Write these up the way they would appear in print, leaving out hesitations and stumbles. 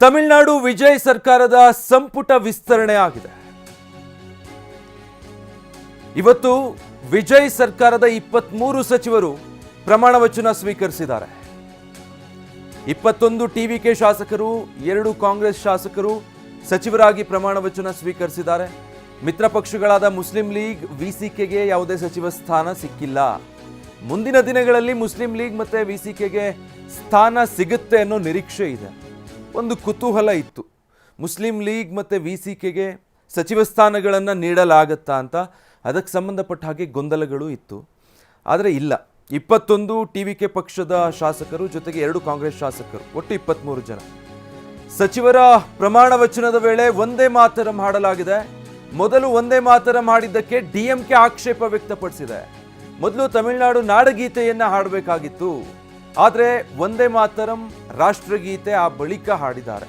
ತಮಿಳುನಾಡು ವಿಜಯ್ ಸರ್ಕಾರದ ಸಂಪುಟ ವಿಸ್ತರಣೆ ಆಗಿದೆ. ಇವತ್ತು ವಿಜಯ್ ಸರ್ಕಾರದ 23 ಸಚಿವರು ಪ್ರಮಾಣ ವಚನ ಸ್ವೀಕರಿಸಿದ್ದಾರೆ. 21 ಟಿವಿಕೆ ಶಾಸಕರು, 2 ಕಾಂಗ್ರೆಸ್ ಶಾಸಕರು ಸಚಿವರಾಗಿ ಪ್ರಮಾಣ ವಚನ ಸ್ವೀಕರಿಸಿದ್ದಾರೆ. ಮಿತ್ರ ಪಕ್ಷಗಳಾದ ಮುಸ್ಲಿಂ ಲೀಗ್, ವಿಸಿಕೆಗೆ ಯಾವುದೇ ಸಚಿವ ಸ್ಥಾನ ಸಿಕ್ಕಿಲ್ಲ. ಮುಂದಿನ ದಿನಗಳಲ್ಲಿ ಮುಸ್ಲಿಂ ಲೀಗ್ ಮತ್ತೆ ವಿಸಿಕೆಗೆ ಸ್ಥಾನ ಸಿಗುತ್ತೆ ಅನ್ನೋ ನಿರೀಕ್ಷೆ ಇದೆ. ಒಂದು ಕುತೂಹಲ ಇತ್ತು, ಮುಸ್ಲಿಂ ಲೀಗ್ ಮತ್ತು ವಿಸಿಕೆಗೆ ಸಚಿವ ಸ್ಥಾನಗಳನ್ನು ನೀಡಲಾಗತ್ತಾ ಅಂತ. ಅದಕ್ಕೆ ಸಂಬಂಧಪಟ್ಟ ಹಾಗೆ ಗೊಂದಲಗಳು ಇತ್ತು. ಆದರೆ ಇಲ್ಲ, 21 ಟಿವಿಕೆ ಪಕ್ಷದ ಶಾಸಕರು ಜೊತೆಗೆ 2 ಕಾಂಗ್ರೆಸ್ ಶಾಸಕರು, ಒಟ್ಟು 23 ಜನ ಸಚಿವರ ಪ್ರಮಾಣ ವಚನದ ವೇಳೆ ಒಂದೇ ಮಾತರಂ ಹಾಡಲಾಗಿದೆ. ಮೊದಲು ಒಂದೇ ಮಾತರಂ ಹಾಡಿದ್ದಕ್ಕೆ ಡಿಎಂಕೆ ಆಕ್ಷೇಪ ವ್ಯಕ್ತಪಡಿಸಿದೆ. ಮೊದಲು ತಮಿಳುನಾಡು ನಾಡಗೀತೆಯನ್ನು ಹಾಡಬೇಕಾಗಿತ್ತು, ಆದರೆ ಒಂದೇ ಮಾತರಂ ರಾಷ್ಟ್ರಗೀತೆ ಆ ಬಳಿಕ ಹಾಡಿದ್ದಾರೆ.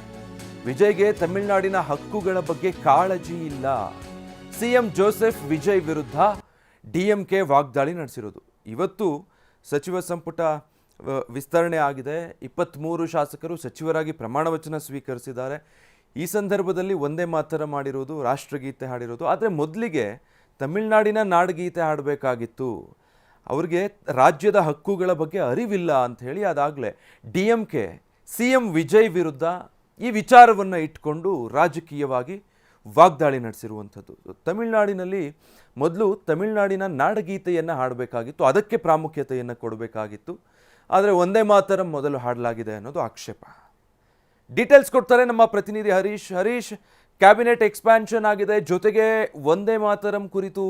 ವಿಜಯ್ಗೆ ತಮಿಳುನಾಡಿನ ಹಕ್ಕುಗಳ ಬಗ್ಗೆ ಕಾಳಜಿ ಇಲ್ಲ. ಸಿಎಂ ಜೋಸೆಫ್ ವಿಜಯ್ ವಿರುದ್ಧ ಡಿಎಂಕೆ ವಾಗ್ದಾಳಿ ನಡೆಸಿರೋದು. ಇವತ್ತು ಸಚಿವ ಸಂಪುಟ ವಿಸ್ತರಣೆ ಆಗಿದೆ. 23 ಶಾಸಕರು ಸಚಿವರಾಗಿ ಪ್ರಮಾಣ ವಚನ ಸ್ವೀಕರಿಸಿದ್ದಾರೆ. ಈ ಸಂದರ್ಭದಲ್ಲಿ ಒಂದೇ ಮಾತರಂ ಮಾಡಿರೋದು, ರಾಷ್ಟ್ರಗೀತೆ ಹಾಡಿರೋದು. ಆದರೆ ಮೊದಲಿಗೆ ತಮಿಳುನಾಡಿನ ನಾಡಗೀತೆ ಹಾಡಬೇಕಾಗಿತ್ತು. ಅವ್ರಿಗೆ ರಾಜ್ಯದ ಹಕ್ಕುಗಳ ಬಗ್ಗೆ ಅರಿವಿಲ್ಲ ಅಂಥೇಳಿ ಅದಾಗಲೇ ಡಿಎಂಕೆ ಸಿಎಂ ವಿಜಯ್ ವಿರುದ್ಧ ಈ ವಿಚಾರವನ್ನು ಇಟ್ಕೊಂಡು ರಾಜಕೀಯವಾಗಿ ವಾಗ್ದಾಳಿ ನಡೆಸಿರುವಂಥದ್ದು. ತಮಿಳುನಾಡಿನಲ್ಲಿ ಮೊದಲು ತಮಿಳುನಾಡಿನ ನಾಡಗೀತೆಯನ್ನು ಹಾಡಬೇಕಾಗಿತ್ತು, ಅದಕ್ಕೆ ಪ್ರಾಮುಖ್ಯತೆಯನ್ನು ಕೊಡಬೇಕಾಗಿತ್ತು. ಆದರೆ ಒಂದೇ ಮಾತರಂ ಮೊದಲು ಹಾಡಲಾಗಿದೆ ಅನ್ನೋದು ಆಕ್ಷೇಪ. ಡೀಟೇಲ್ಸ್ ಕೊಡ್ತಾರೆ ನಮ್ಮ ಪ್ರತಿನಿಧಿ ಹರೀಶ್. ಕ್ಯಾಬಿನೆಟ್ ಎಕ್ಸ್ಪ್ಯಾನ್ಷನ್ ಆಗಿದೆ, ಜೊತೆಗೆ ಒಂದೇ ಮಾತರಂ ಕುರಿತು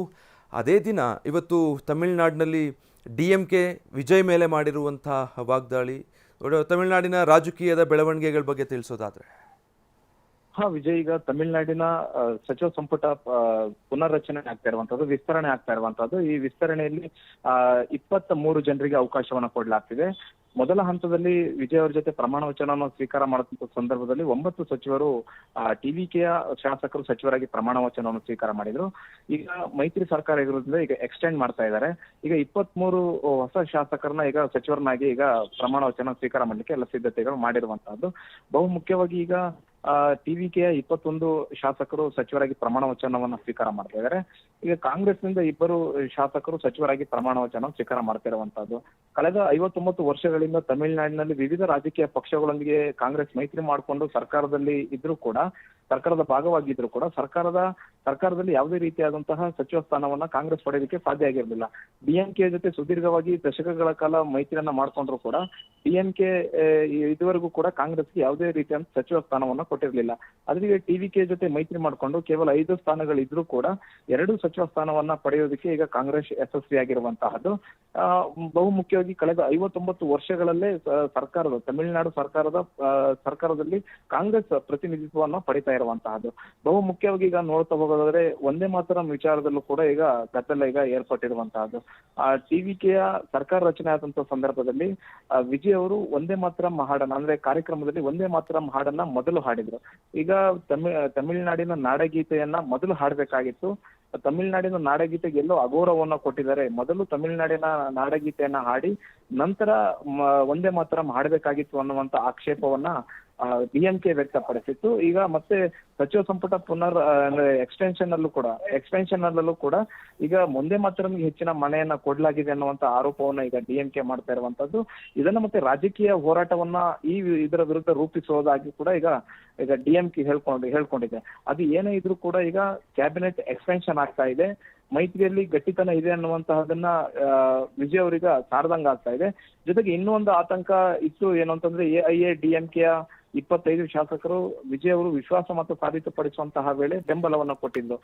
ಅದೇ ದಿನ ಇವತ್ತು ತಮಿಳುನಾಡಿನಲ್ಲಿ ಡಿಎಂಕೆ ವಿಜಯ್ ಮೇಲೆ ಮಾಡಿರುವಂಥ ವಾಗ್ದಾಳಿ, ತಮಿಳುನಾಡಿನ ರಾಜಕೀಯದ ಬೆಳವಣಿಗೆಗಳ ಬಗ್ಗೆ ತಿಳಿಸೋದಾದ್ರೆ. ವಿಜಯ್, ಈಗ ತಮಿಳುನಾಡಿನ ಸಚಿವ ಸಂಪುಟ ಪುನರ್ರಚನೆ ಆಗ್ತಾ ಇರುವಂತದ್ದು, ವಿಸ್ತರಣೆ ಆಗ್ತಾ ಇರುವಂತದ್ದು. ಈ ವಿಸ್ತರಣೆಯಲ್ಲಿ 23 ಜನರಿಗೆ ಅವಕಾಶವನ್ನ ಕೊಡಲಾಗ್ತಿದೆ. ಮೊದಲ ಹಂತದಲ್ಲಿ ವಿಜಯ್ ಅವರ ಜೊತೆ ಪ್ರಮಾಣ ವಚನವನ್ನು ಸ್ವೀಕಾರ ಮಾಡುವಂತ ಸಂದರ್ಭದಲ್ಲಿ 9 ಸಚಿವರು ಟಿವಿಕೆಯ ಶಾಸಕರು ಸಚಿವರಾಗಿ ಪ್ರಮಾಣ ವಚನವನ್ನು ಸ್ವೀಕಾರ ಮಾಡಿದ್ರು. ಈಗ ಮೈತ್ರಿ ಸರ್ಕಾರ ಇರೋದ್ರಿಂದ ಈಗ ಎಕ್ಸ್ಟೆಂಡ್ ಮಾಡ್ತಾ ಇದ್ದಾರೆ. ಈಗ 23 ಹೊಸ ಶಾಸಕರನ್ನ ಈಗ ಸಚಿವರನ್ನಾಗಿ ಈಗ ಪ್ರಮಾಣ ವಚನ ಸ್ವೀಕಾರ ಮಾಡ್ಲಿಕ್ಕೆ ಎಲ್ಲ ಸಿದ್ಧತೆಗಳು ಮಾಡಿರುವಂತಹದ್ದು. ಬಹುಮುಖ್ಯವಾಗಿ ಈಗ ಟಿವಿಕೆಯ 21 ಶಾಸಕರು ಸಚಿವರಾಗಿ ಪ್ರಮಾಣ ವಚನವನ್ನ ಸ್ವೀಕಾರ ಮಾಡ್ತಾ ಇದ್ದಾರೆ. ಈಗ ಕಾಂಗ್ರೆಸ್ನಿಂದ 2 ಶಾಸಕರು ಸಚಿವರಾಗಿ ಪ್ರಮಾಣ ವಚನ ಸ್ವೀಕಾರ ಮಾಡ್ತಾ ಇರುವಂತಹದ್ದು. ಕಳೆದ 59 ವರ್ಷಗಳಿಂದ ತಮಿಳುನಾಡಿನಲ್ಲಿ ವಿವಿಧ ರಾಜಕೀಯ ಪಕ್ಷಗಳೊಂದಿಗೆ ಕಾಂಗ್ರೆಸ್ ಮೈತ್ರಿ ಮಾಡಿಕೊಂಡು ಸರ್ಕಾರದಲ್ಲಿ ಇದ್ರೂ ಕೂಡ, ಸರ್ಕಾರದ ಭಾಗವಾಗಿದ್ರು ಕೂಡ ಸರ್ಕಾರದಲ್ಲಿ ಯಾವುದೇ ರೀತಿಯಾದಂತಹ ಸಚಿವ ಸ್ಥಾನವನ್ನ ಕಾಂಗ್ರೆಸ್ ಪಡೆಯೋದಕ್ಕೆ ಸಾಧ್ಯ ಆಗಿರಲಿಲ್ಲ. ಡಿಎಂಕೆ ಜೊತೆ ಸುದೀರ್ಘವಾಗಿ ದಶಕಗಳ ಕಾಲ ಮೈತ್ರಿಯನ್ನ ಮಾಡ್ಕೊಂಡ್ರು ಕೂಡ ಡಿಎಂಕೆ ಇದುವರೆಗೂ ಕೂಡ ಕಾಂಗ್ರೆಸ್ಗೆ ಯಾವುದೇ ರೀತಿಯ ಸಚಿವ ಸ್ಥಾನವನ್ನ ಕೊಟ್ಟಿರಲಿಲ್ಲ. ಅದ್ರಿಗೆ ಟಿವಿಕೆ ಜೊತೆ ಮೈತ್ರಿ ಮಾಡಿಕೊಂಡು ಕೇವಲ 5 ಸ್ಥಾನಗಳಿದ್ರೂ ಕೂಡ 2 ಸಚಿವ ಸ್ಥಾನವನ್ನ ಪಡೆಯೋದಕ್ಕೆ ಈಗ ಕಾಂಗ್ರೆಸ್ ಯಶಸ್ವಿಯಾಗಿರುವಂತಹದ್ದು. ಬಹುಮುಖ್ಯವಾಗಿ ಕಳೆದ 59 ವರ್ಷಗಳಲ್ಲೇ ತಮಿಳುನಾಡು ಸರ್ಕಾರದಲ್ಲಿ ಕಾಂಗ್ರೆಸ್ ಪ್ರತಿನಿಧಿತ್ವವನ್ನು ಪಡಿತಾ ಇರುವಂತಹದ್ದು. ಬಹುಮುಖ್ಯವಾಗಿ ಈಗ ನೋಡ್ತಾ ಹೋಗೋದಾದ್ರೆ ಒಂದೇ ಮಾತರಂ ವಿಚಾರದಲ್ಲೂ ಕೂಡ ಈಗ ಗದ್ದಲ ಈಗ ಏರ್ಪಟ್ಟಿರುವಂತಹದ್ದು. ಟಿವಿಕೆಯ ಸರ್ಕಾರ ರಚನೆ ಆದಂತಹ ಸಂದರ್ಭದಲ್ಲಿ ವಿಜಯ್ ಅವರು ಒಂದೇ ಮಾತರಂ ಹಾಡನ್ನ, ಅಂದ್ರೆ ಕಾರ್ಯಕ್ರಮದಲ್ಲಿ ಒಂದೇ ಮಾತರಂ ಹಾಡನ್ನ ಮೊದಲು ಹಾಡಿದ್ರು. ಈಗ ತಮಿಳುನಾಡಿನ ನಾಡಗೀತೆಯನ್ನ ಮೊದಲು ಹಾಡಬೇಕಾಗಿತ್ತು. ತಮಿಳುನಾಡಿನ ನಾಡಗೀತೆಗೆ ಎಲ್ಲೋ ಅಗೌರವವನ್ನ ಕೊಟ್ಟಿದ್ದಾರೆ. ಮೊದಲು ತಮಿಳುನಾಡಿನ ನಾಡಗೀತೆಯನ್ನ ಹಾಡಿ ನಂತರ ಒಂದೇ ಮಾತರಂ ಹಾಡಬೇಕಾಗಿತ್ತು ಅನ್ನುವಂತ ಆಕ್ಷೇಪವನ್ನ ಡಿಎಂಕೆ ವ್ಯಕ್ತಪಡಿಸಿತ್ತು. ಈಗ ಮತ್ತೆ ಸಚಿವ ಸಂಪುಟ ಎಕ್ಸ್ಟೆನ್ಷನ್ ಅಲ್ಲೂ ಕೂಡ ಈಗ ಒಂದೇ ಮಾತರಂಗೆ ಹೆಚ್ಚಿನ ಮನೆಯನ್ನ ಕೊಡ್ಲಾಗಿದೆ ಅನ್ನುವಂತ ಆರೋಪವನ್ನ ಈಗ ಡಿಎಂಕೆ ಮಾಡ್ತಾ ಇರುವಂತದ್ದು. ಇದನ್ನ ಮತ್ತೆ ರಾಜಕೀಯ ಹೋರಾಟವನ್ನ ಇದರ ವಿರುದ್ಧ ರೂಪಿಸೋದಾಗಿ ಕೂಡ ಈಗ ಡಿಎಂಕೆ ಹೇಳ್ಕೊಂಡಿದೆ. ಅದು ಏನೇ ಇದ್ರೂ ಕೂಡ ಈಗ ಕ್ಯಾಬಿನೆಟ್ ಎಕ್ಸ್ಪೆನ್ಷನ್ ಆಗ್ತಾ ಇದೆ, ಮೈತ್ರಿಯಲ್ಲಿ ಗಟ್ಟಿತನ ಇದೆ ಅನ್ನುವಂತಹದನ್ನ ವಿಜಯ್ ಅವರಿಗೆ ಸಾರದಂಗ ಆಗ್ತಾ ಇದೆ. ಜೊತೆಗೆ ಇನ್ನೂ ಒಂದು ಆತಂಕ ಇತ್ತು, ಏನು ಅಂತಂದ್ರೆ ಎಐಎಡಿಎಂಕೆಯ 25 ಶಾಸಕರು ವಿಜಯ್ ಅವರು ವಿಶ್ವಾಸ ಮತ ಸಾಬೀತುಪಡಿಸುವಂತಹ ವೇಳೆ ಬೆಂಬಲವನ್ನ ಕೊಟ್ಟಿದ್ದು.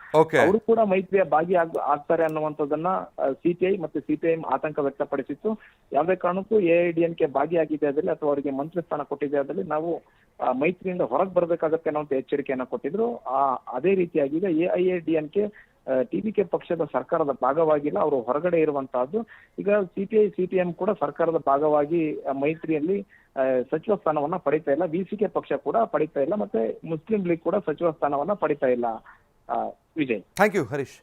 ಅವರು ಕೂಡ ಮೈತ್ರಿಯ ಭಾಗಿ ಆಗ್ತಾರೆ ಅನ್ನುವಂಥದ್ದನ್ನ ಸಿಪಿಐ ಆತಂಕ ವ್ಯಕ್ತಪಡಿಸಿತ್ತು. ಯಾವುದೇ ಕಾರಣಕ್ಕೂ ಎಐಎಡಿಎಂಕೆ ಭಾಗಿಯಾಗಿದೆ ಅದ್ರಲ್ಲಿ ಅಥವಾ ಅವರಿಗೆ ಮಂತ್ರಿ ಸ್ಥಾನ ಕೊಟ್ಟಿದೆ ಅದ್ರಲ್ಲಿ ನಾವು ಮೈತ್ರಿಯಿಂದ ಹೊರಗೆ ಬರ್ಬೇಕಾಗತ್ತೆ ಅನ್ನುವಂತ ಎಚ್ಚರಿಕೆಯನ್ನ ಕೊಟ್ಟಿದ್ರು. ಅದೇ ರೀತಿಯಾಗಿ ಈಗ ಎಐಎಡಿಎಂಕೆ ಟಿವಿಕೆ ಪಕ್ಷದ ಸರ್ಕಾರದ ಭಾಗವಾಗಿಲ್ಲ, ಅವರು ಹೊರಗಡೆ ಇರುವಂತಹದ್ದು. ಈಗ ಸಿಪಿಎಂ ಕೂಡ ಸರ್ಕಾರದ ಭಾಗವಾಗಿ ಮೈತ್ರಿಯಲ್ಲಿ ಸಚಿವ ಸ್ಥಾನವನ್ನ ಪಡಿತಾ ಇಲ್ಲ. ವಿಸಿಕೆ ಪಕ್ಷ ಕೂಡ ಪಡಿತಾ ಇಲ್ಲ, ಮತ್ತೆ ಮುಸ್ಲಿಂ ಲೀಗ್ ಕೂಡ ಸಚಿವ ಸ್ಥಾನವನ್ನ ಪಡಿತಾ ಇಲ್ಲ. Vijay, thank you Harish.